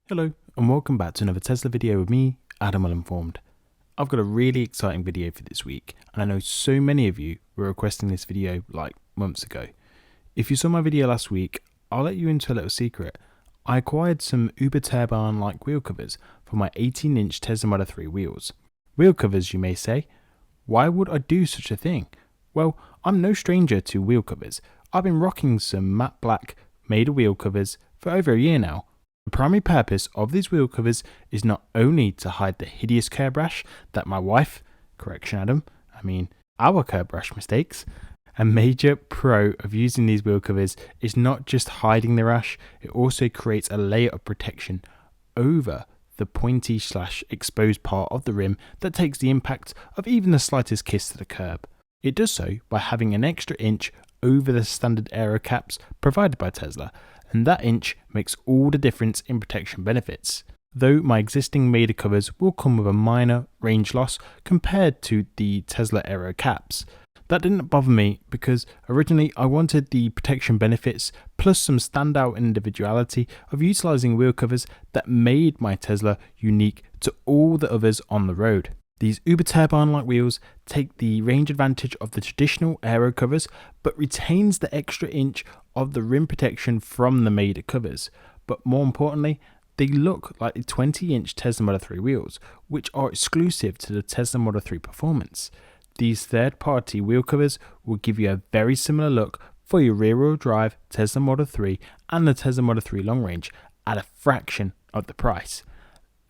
Hello and welcome back to another Tesla video with me, Adam Well Informed. I've got a really exciting video for this week, and I know so many of you were requesting this video like months ago. If you saw my video last week, I'll let you into a little secret. I acquired some Uberturbine like wheel covers for my 18-inch Tesla Model 3 wheels. Wheel covers, you may say? Why would I do such a thing? Well, I'm no stranger to wheel covers. I've been rocking some matte black made of wheel covers for over a year now. The primary purpose of these wheel covers is not only to hide the hideous kerb rash that my wife, our kerb rash mistakes. A major pro of using these wheel covers is not just hiding the rash, it also creates a layer of protection over the pointy / exposed part of the rim that takes the impact of even the slightest kiss to the curb. It does so by having an extra inch over the standard aero caps provided by Tesla, and that inch makes all the difference in protection benefits. Though my existing Maida covers will come with a minor range loss compared to the Tesla aero caps, that didn't bother me because originally I wanted the protection benefits plus some standout individuality of utilizing wheel covers that made my Tesla unique to all the others on the road. These Uberturbine like wheels take the range advantage of the traditional aero covers but retains the extra inch of the rim protection from the Maida covers. But more importantly, they look like the 20-inch Tesla Model 3 wheels, which are exclusive to the Tesla Model 3 performance. These third-party wheel covers will give you a very similar look for your rear-wheel drive Tesla Model 3 and the Tesla Model 3 long range at a fraction of the price.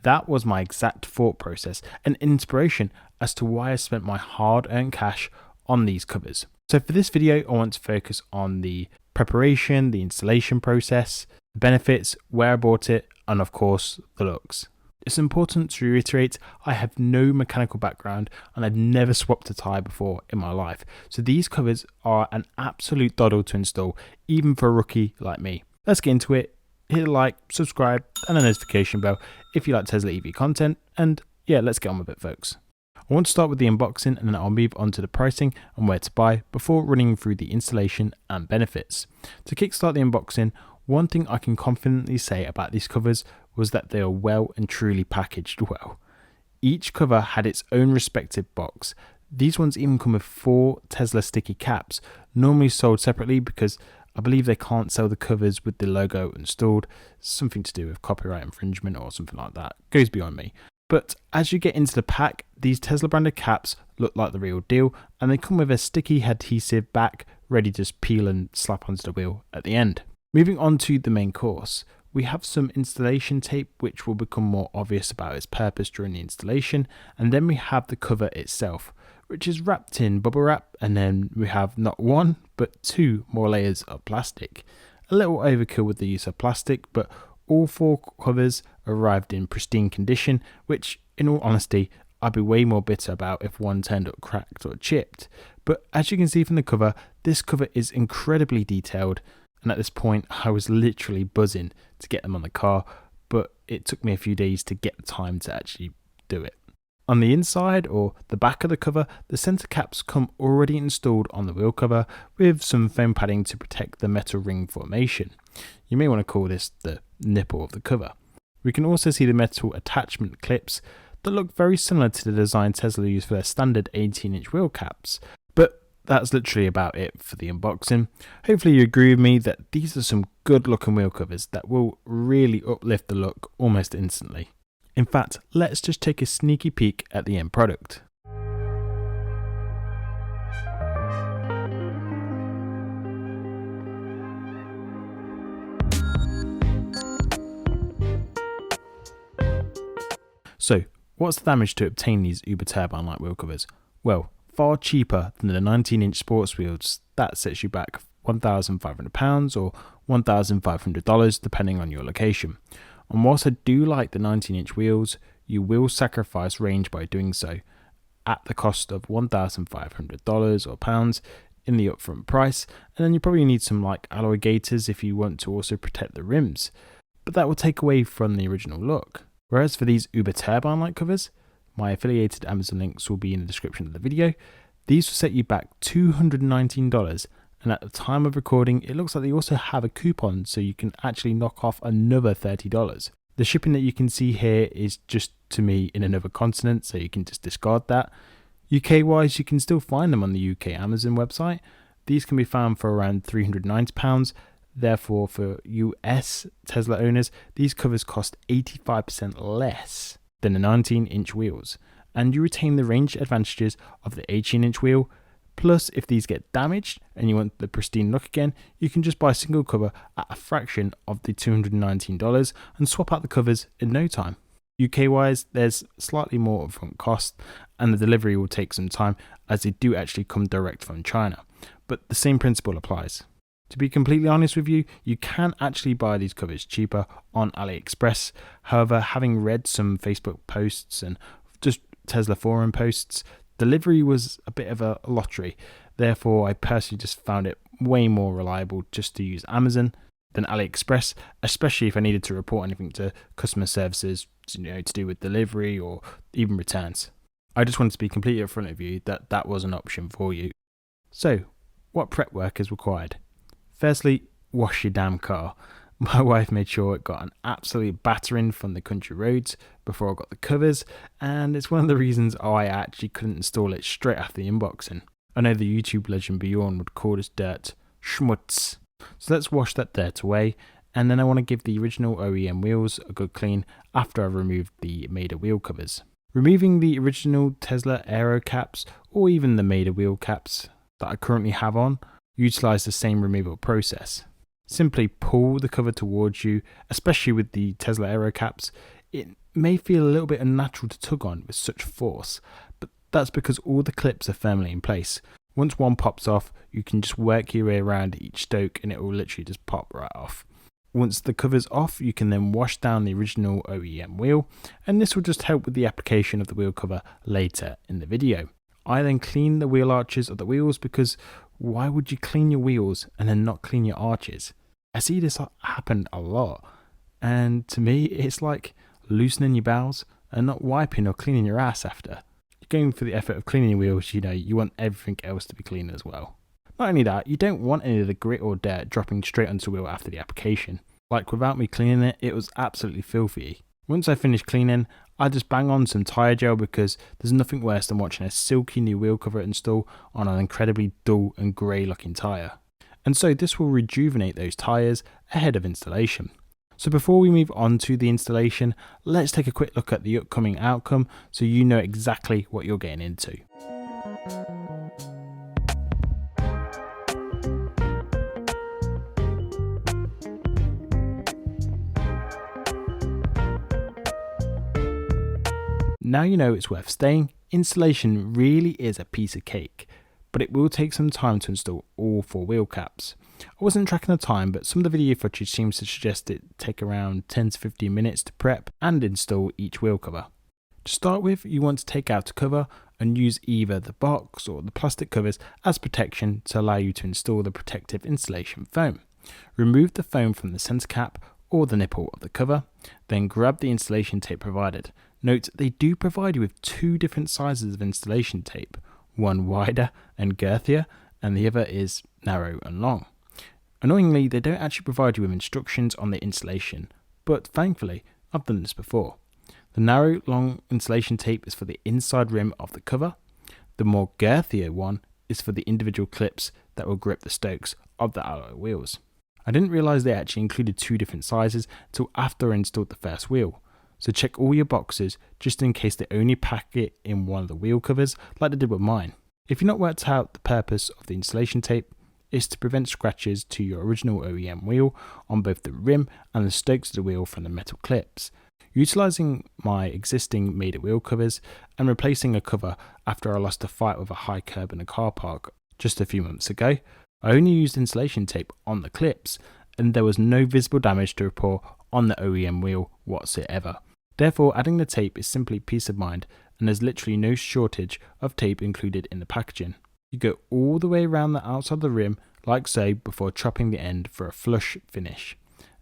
That was my exact thought process and inspiration as to why I spent my hard-earned cash on these covers. So for this video, I want to focus on the preparation, the installation process, the benefits, where I bought it, and of course, the looks. It's important to reiterate, I have no mechanical background and I've never swapped a tyre before in my life. So these covers are an absolute doddle to install, even for a rookie like me. Let's get into it. Hit a like, subscribe, and a notification bell if you like Tesla EV content, and yeah, let's get on with it, folks. I want to start with the unboxing and then I'll move on to the pricing and where to buy before running through the installation and benefits. To kickstart the unboxing, one thing I can confidently say about these covers was that they are well and truly packaged well. Each cover had its own respective box. These ones even come with 4 Tesla sticky caps, normally sold separately because I believe they can't sell the covers with the logo installed, something to do with copyright infringement or something like that, goes beyond me. But as you get into the pack, these Tesla branded caps look like the real deal and they come with a sticky adhesive back ready to just peel and slap onto the wheel at the end. Moving on to the main course, we have some installation tape which will become more obvious about its purpose during the installation, and then we have the cover itself, which is wrapped in bubble wrap, and then we have not 1 but 2 more layers of plastic. A little overkill with the use of plastic, but all 4 covers arrived in pristine condition, which in all honesty I'd be way more bitter about if one turned up cracked or chipped. But as you can see from the cover, this cover is incredibly detailed, and at this point I was literally buzzing to get them on the car, but it took me a few days to get the time to actually do it. On the inside or the back of the cover, the center caps come already installed on the wheel cover with some foam padding to protect the metal ring formation. You may want to call this the nipple of the cover. We can also see the metal attachment clips that look very similar to the design Tesla used for their standard 18-inch wheel caps. But that's literally about it for the unboxing. Hopefully you agree with me that these are some good looking wheel covers that will really uplift the look almost instantly. In fact, let's just take a sneaky peek at the end product. So, what's the damage to obtain these Uberturbine like wheel covers? Well, far cheaper than the 19-inch sports wheels. That sets you back £1,500 or $1,500 depending on your location. And whilst I do like the 19-inch wheels, you will sacrifice range by doing so at the cost of $1,500 or pounds in the upfront price, and then you probably need some like alloy gaiters if you want to also protect the rims, but that will take away from the original look. Whereas for these Uberturbine like covers, my affiliated Amazon links will be in the description of the video, these will set you back $219, and at the time of recording it looks like they also have a coupon so you can actually knock off another $30. The shipping that you can see here is just to me in another continent, so you can just discard that. UK wise, you can still find them on the UK Amazon website. These can be found for around £390. Therefore, for US Tesla owners, these covers cost 85% less than the 19-inch wheels, and you retain the range advantages of the 18-inch wheel. Plus, if these get damaged and you want the pristine look again, you can just buy a single cover at a fraction of the $219 and swap out the covers in no time. UK wise, there's slightly more upfront cost and the delivery will take some time as they do actually come direct from China, but the same principle applies. To be completely honest with you, you can actually buy these covers cheaper on AliExpress. However, having read some Facebook posts and just Tesla forum posts, delivery was a bit of a lottery. Therefore, I personally just found it way more reliable just to use Amazon than AliExpress, especially if I needed to report anything to customer services, to do with delivery or even returns. I just wanted to be completely upfront with you that that was an option for you. So, what prep work is required? Firstly, wash your damn car. My wife made sure it got an absolute battering from the country roads before I got the covers, and it's one of the reasons I actually couldn't install it straight after the unboxing. I know the YouTube legend Bjorn would call this dirt schmutz. So let's wash that dirt away, and then I want to give the original OEM wheels a good clean after I've removed the Maida wheel covers. Removing the original Tesla aero caps or even the Maida wheel caps that I currently have on utilize the same removal process. Simply pull the cover towards you, especially with the Tesla aero caps. It may feel a little bit unnatural to tug on with such force, but that's because all the clips are firmly in place. Once one pops off, you can just work your way around each stoke and it will literally just pop right off. Once the cover's off, you can then wash down the original OEM wheel, and this will just help with the application of the wheel cover later in the video. I then clean the wheel arches of the wheels because why would you clean your wheels and then not clean your arches? I see this happen a lot, and to me it's like loosening your bowels and not wiping or cleaning your ass after. You're going for the effort of cleaning your wheels, you want everything else to be clean as well. Not only that, you don't want any of the grit or dirt dropping straight onto the wheel after the application. Like without me cleaning it, it was absolutely filthy. Once I finished cleaning, I just bang on some tyre gel because there's nothing worse than watching a silky new wheel cover install on an incredibly dull and grey looking tyre. And so this will rejuvenate those tyres ahead of installation. So before we move on to the installation, let's take a quick look at the upcoming outcome so you know exactly what you're getting into. Now you know it's worth staying. Installation really is a piece of cake, but it will take some time to install all 4 wheel caps. I wasn't tracking the time, but some of the video footage seems to suggest it take around 10 to 15 minutes to prep and install each wheel cover. To start with, you want to take out a cover and use either the box or the plastic covers as protection to allow you to install the protective installation foam. Remove the foam from the center cap or the nipple of the cover, then grab the installation tape provided. Note they do provide you with 2 different sizes of installation tape, one wider and girthier and the other is narrow and long. Annoyingly, they don't actually provide you with instructions on the installation, but thankfully I've done this before. The narrow long installation tape is for the inside rim of the cover. The more girthier one is for the individual clips that will grip the stokes of the alloy wheels. I didn't realise they actually included 2 different sizes until after I installed the first wheel. So check all your boxes just in case they only pack it in one of the wheel covers like they did with mine. If you've not worked out the purpose of the installation tape, it's to prevent scratches to your original OEM wheel on both the rim and the stokes of the wheel from the metal clips. Utilising my existing Maida wheel covers and replacing a cover after I lost a fight with a high kerb in a car park just a few months ago, I only used insulation tape on the clips and there was no visible damage to report on the OEM wheel whatsoever. Therefore, adding the tape is simply peace of mind and there's literally no shortage of tape included in the packaging. You go all the way around the outside of the rim like so before chopping the end for a flush finish.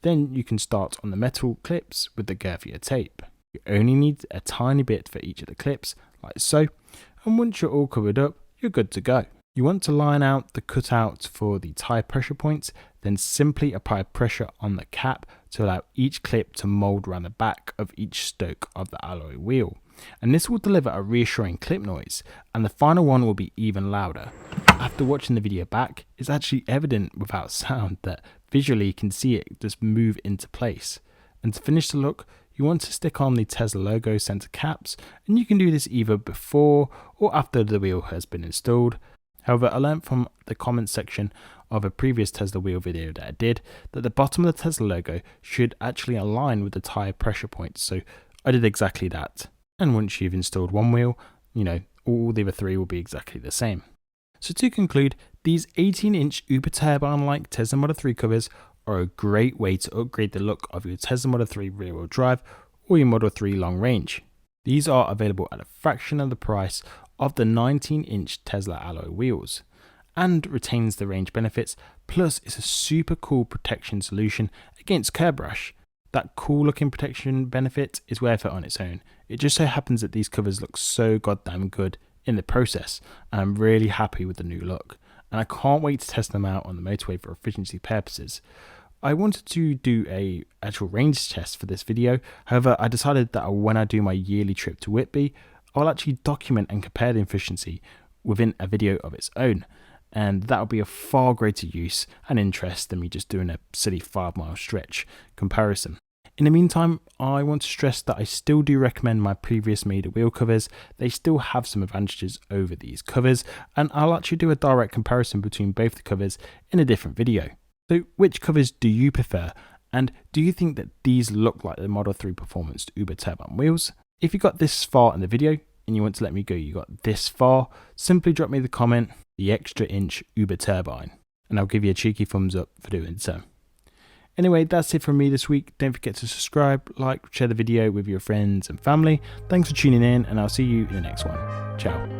Then you can start on the metal clips with the girthier tape. You only need a tiny bit for each of the clips like so, and once you're all covered up, you're good to go. You want to line out the cutouts for the tyre pressure points, then simply apply pressure on the cap to allow each clip to mould around the back of each stoke of the alloy wheel. And this will deliver a reassuring clip noise, and the final one will be even louder. After watching the video back, it's actually evident without sound that visually you can see it just move into place. And to finish the look, you want to stick on the Tesla logo center caps, and you can do this either before or after the wheel has been installed. However, I learned from the comments section of a previous Tesla wheel video that I did that the bottom of the Tesla logo should actually align with the tire pressure points, so I did exactly that. And once you've installed one wheel, all the other three will be exactly the same. So to conclude, these 18-inch Uberturbine-like Tesla Model 3 covers are a great way to upgrade the look of your Tesla Model 3 rear-wheel drive or your Model 3 long range. These are available at a fraction of the price of the 19-inch Tesla alloy wheels, and retains the range benefits, plus it's a super cool protection solution against curb rash. That cool looking protection benefit is worth it on its own. It just so happens that these covers look so goddamn good in the process, and I'm really happy with the new look, and I can't wait to test them out on the motorway for efficiency purposes. I wanted to do a actual range test for this video, however I decided that when I do my yearly trip to Whitby, I'll actually document and compare the efficiency within a video of its own, and that'll be a far greater use and interest than me just doing a silly 5-mile stretch comparison. In the meantime, I want to stress that I still do recommend my previous made wheel covers. They still have some advantages over these covers, and I'll actually do a direct comparison between both the covers in a different video. So which covers do you prefer, and do you think that these look like the Model 3 Performance Uberturbine wheels? If you got this far in the video and you want to let me go you got this far, simply drop me the comment, the extra inch Uberturbine, and I'll give you a cheeky thumbs up for doing so. Anyway, that's it from me this week. Don't forget to subscribe, like, share the video with your friends and family. Thanks for tuning in, and I'll see you in the next one. Ciao.